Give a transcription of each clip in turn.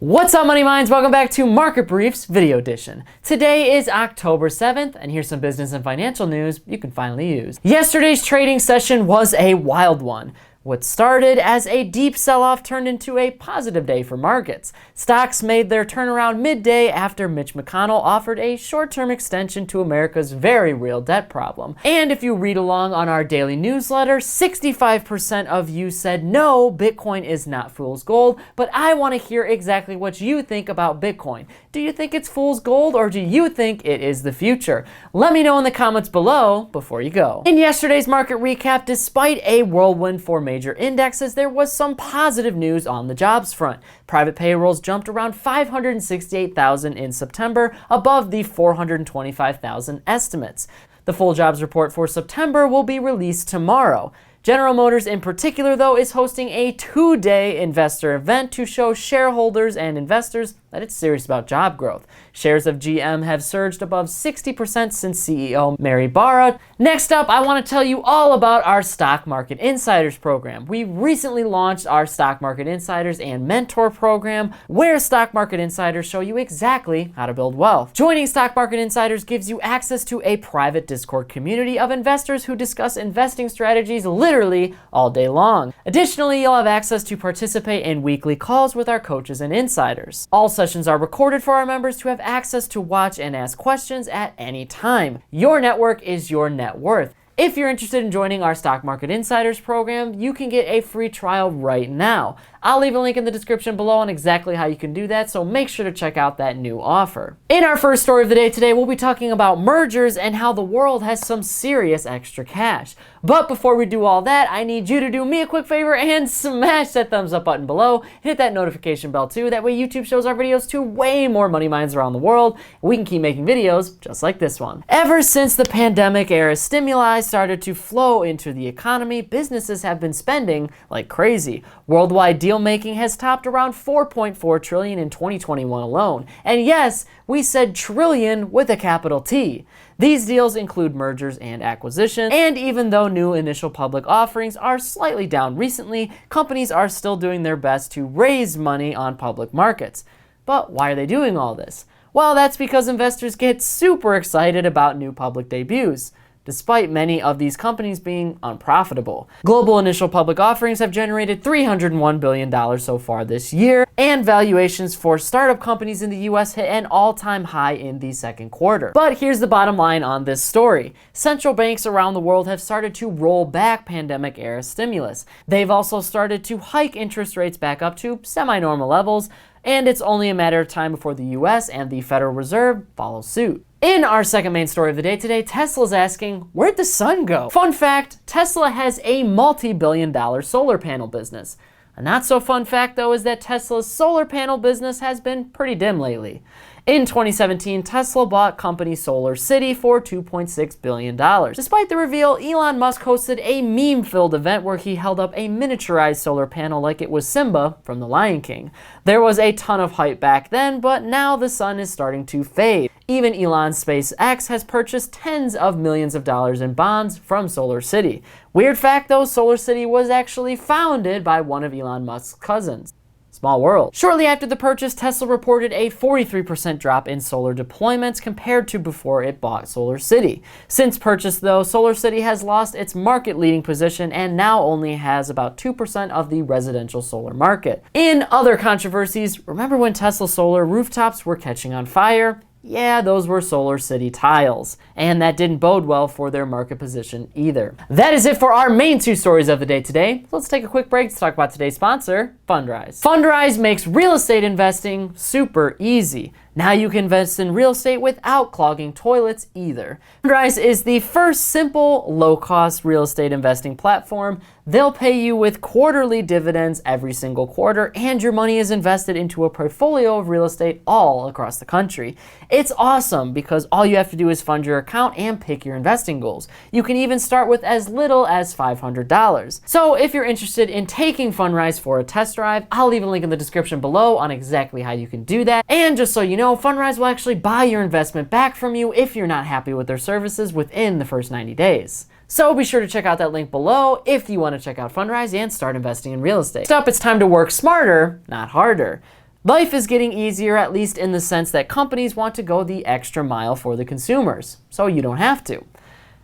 What's up, Money Minds? Welcome back to Market Briefs Video Edition. Today is October 7th, and here's some business and financial news you can finally use. Yesterday's trading session was a wild one. What started as a deep sell-off turned into a positive day for markets. Stocks made their turnaround midday after Mitch McConnell offered a short-term extension to America's very real debt problem. And if you read along on our daily newsletter, 65% of you said no, Bitcoin is not fool's gold, but I want to hear exactly what you think about Bitcoin. Do you think it's fool's gold, or do you think it is the future? Let me know in the comments below before you go. In yesterday's market recap, despite a whirlwind for major indexes, there was some positive news on the jobs front. Private payrolls jumped around 568,000 in September, above the 425,000 estimates. The full jobs report for September will be released tomorrow. General Motors in particular, though, is hosting a two-day investor event to show shareholders and investors that it's serious about job growth. Shares of GM have surged above 60% since CEO Mary Barra. Next up, I want to tell you all about our Stock Market Insiders program. We recently launched our Stock Market Insiders and Mentor program, where Stock Market Insiders show you exactly how to build wealth. Joining Stock Market Insiders gives you access to a private Discord community of investors who discuss investing strategies literally all day long. Additionally, you'll have access to participate in weekly calls with our coaches and insiders. All sessions are recorded for our members to have access to watch and ask questions at any time. Your network is your net worth. If you're interested in joining our Stock Market Insiders program, you can get a free trial right now. I'll leave a link in the description below on exactly how you can do that, so make sure to check out that new offer. In our first story of the day today, we'll be talking about mergers and how the world has some serious extra cash. But before we do all that, I need you to do me a quick favor and smash that thumbs up button below. Hit that notification bell too. That way YouTube shows our videos to way more money minds around the world. We can keep making videos just like this one. Ever since the pandemic era stimuli started to flow into the economy, businesses have been spending like crazy. Worldwide deal making has topped around $4.4 trillion in 2021 alone. And yes, we said trillion with a capital T. These deals include mergers and acquisitions, and even though new initial public offerings are slightly down recently, companies are still doing their best to raise money on public markets. But why are they doing all this? Well, that's because investors get super excited about new public debuts, despite many of these companies being unprofitable. Global initial public offerings have generated $301 billion so far this year, and valuations for startup companies in the US hit an all-time high in the second quarter. But here's the bottom line on this story. Central banks around the world have started to roll back pandemic-era stimulus. They've also started to hike interest rates back up to semi-normal levels, and it's only a matter of time before the US and the Federal Reserve follow suit. In our second main story of the day today, Tesla's asking, where'd the sun go? Fun fact, Tesla has a multi-billion-dollar solar panel business. A not so fun fact though is that Tesla's solar panel business has been pretty dim lately. In 2017, Tesla bought company SolarCity for $2.6 billion. Despite the reveal, Elon Musk hosted a meme-filled event where he held up a miniaturized solar panel like it was Simba from The Lion King. There was a ton of hype back then, but now the sun is starting to fade. Even Elon's SpaceX has purchased tens of millions of dollars in bonds from SolarCity. Weird fact though, SolarCity was actually founded by one of Elon Musk's cousins. Small world. Shortly after the purchase, Tesla reported a 43% drop in solar deployments compared to before it bought SolarCity. Since purchase though, SolarCity has lost its market-leading position and now only has about 2% of the residential solar market. In other controversies, remember when Tesla solar rooftops were catching on fire? Yeah, those were SolarCity tiles, and that didn't bode well for their market position either. That is it for our main two stories of the day today. Let's take a quick break to talk about today's sponsor, Fundrise. Fundrise makes real estate investing super easy. Now you can invest in real estate without clogging toilets either. Fundrise is the first simple, low-cost real estate investing platform. They'll pay you with quarterly dividends every single quarter, and your money is invested into a portfolio of real estate all across the country. It's awesome because all you have to do is fund your account and pick your investing goals. You can even start with as little as $500. So if you're interested in taking Fundrise for a test drive, I'll leave a link in the description below on exactly how you can do that. And just so you know, Fundrise will actually buy your investment back from you if you're not happy with their services within the first 90 days. So be sure to check out that link below if you want to check out Fundrise and start investing in real estate. Next up, it's time to work smarter, not harder. Life is getting easier, at least in the sense that companies want to go the extra mile for the consumers, so you don't have to.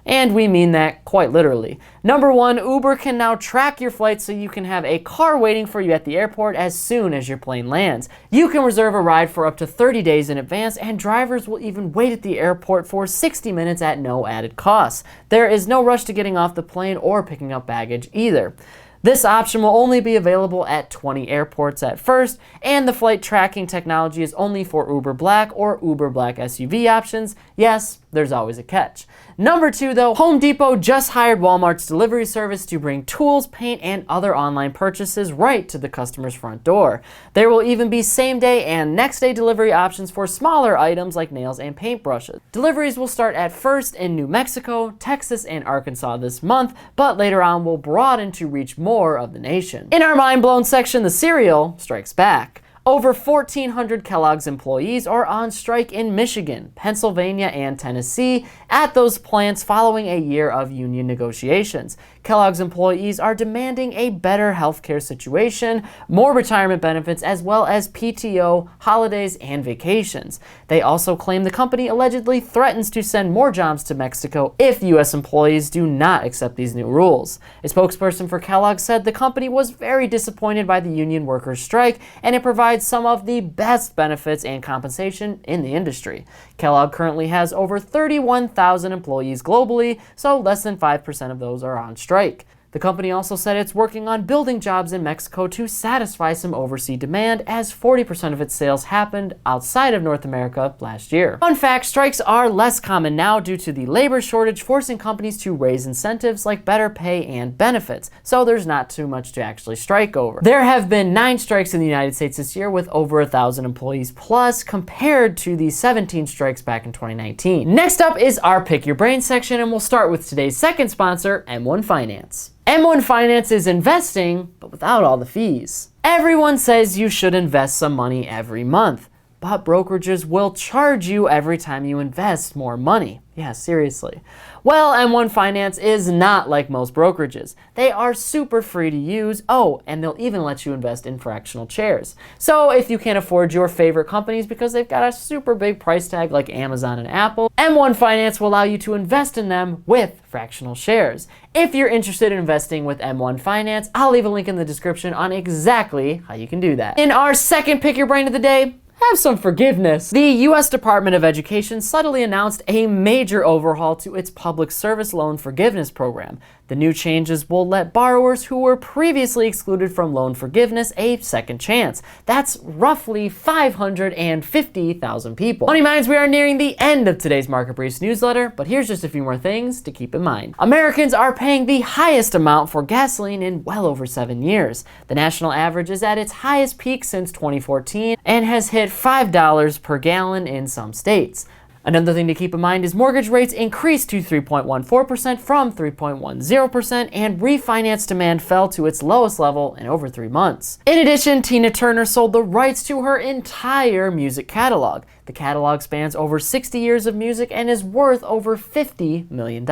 And we mean that quite literally. Number one, Uber can now track your flight so you can have a car waiting for you at the airport as soon as your plane lands. You can reserve a ride for up to 30 days in advance, and drivers will even wait at the airport for 60 minutes at no added cost. There is no rush to getting off the plane or picking up baggage either. This option will only be available at 20 airports at first, and the flight tracking technology is only for Uber Black or Uber Black SUV options. Yes, there's always a catch. Number two though, Home Depot just hired Walmart's delivery service to bring tools, paint, and other online purchases right to the customer's front door. There will even be same-day and next-day delivery options for smaller items like nails and paintbrushes. Deliveries will start at first in New Mexico, Texas, and Arkansas this month, but later on will broaden to reach more of the nation. In our mind-blown section, the cereal strikes back. Over 1,400 Kellogg's employees are on strike in Michigan, Pennsylvania, and Tennessee at those plants following a year of union negotiations. Kellogg's employees are demanding a better healthcare situation, more retirement benefits, as well as PTO, holidays, and vacations. They also claim the company allegedly threatens to send more jobs to Mexico if U.S. employees do not accept these new rules. A spokesperson for Kellogg said the company was very disappointed by the union workers' strike, and it provides some of the best benefits and compensation in the industry. Kellogg currently has over 31,000 employees globally, so less than 5% of those are on strike. The company also said it's working on building jobs in Mexico to satisfy some overseas demand, as 40% of its sales happened outside of North America last year. Fun fact, strikes are less common now due to the labor shortage, forcing companies to raise incentives like better pay and benefits, so there's not too much to actually strike over. There have been 9 strikes in the United States this year with over 1,000 employees plus, compared to the 17 strikes back in 2019. Next up is our Pick Your Brain section, and we'll start with today's second sponsor, M1 Finance. M1 Finance is investing, but without all the fees. Everyone says you should invest some money every month, but brokerages will charge you every time you invest more money. Yeah, seriously. Well, M1 Finance is not like most brokerages. They are super free to use. Oh, and they'll even let you invest in fractional shares. So if you can't afford your favorite companies because they've got a super big price tag like Amazon and Apple, M1 Finance will allow you to invest in them with fractional shares. If you're interested in investing with M1 Finance, I'll leave a link in the description on exactly how you can do that. In our second Pick Your Brain of the day, have some forgiveness. The U.S. Department of Education subtly announced a major overhaul to its public service loan forgiveness program. The new changes will let borrowers who were previously excluded from loan forgiveness a second chance. That's roughly 550,000 people. Money Minds, we are nearing the end of today's Market Briefs newsletter, but here's just a few more things to keep in mind. Americans are paying the highest amount for gasoline in well over 7 years. The national average is at its highest peak since 2014 and has hit $5 per gallon in some states. Another thing to keep in mind is mortgage rates increased to 3.14% from 3.10%, and refinance demand fell to its lowest level in over 3 months. In addition, Tina Turner sold the rights to her entire music catalog. The catalog spans over 60 years of music and is worth over $50 million.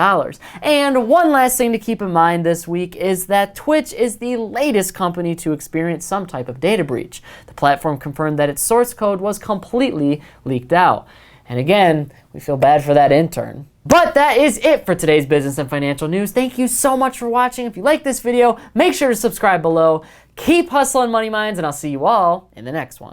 And one last thing to keep in mind this week is that Twitch is the latest company to experience some type of data breach. The platform confirmed that its source code was completely leaked out. And again, we feel bad for that intern. But that is it for today's business and financial news. Thank you so much for watching. If you like this video, make sure to subscribe below. Keep hustling, Money Minds, and I'll see you all in the next one.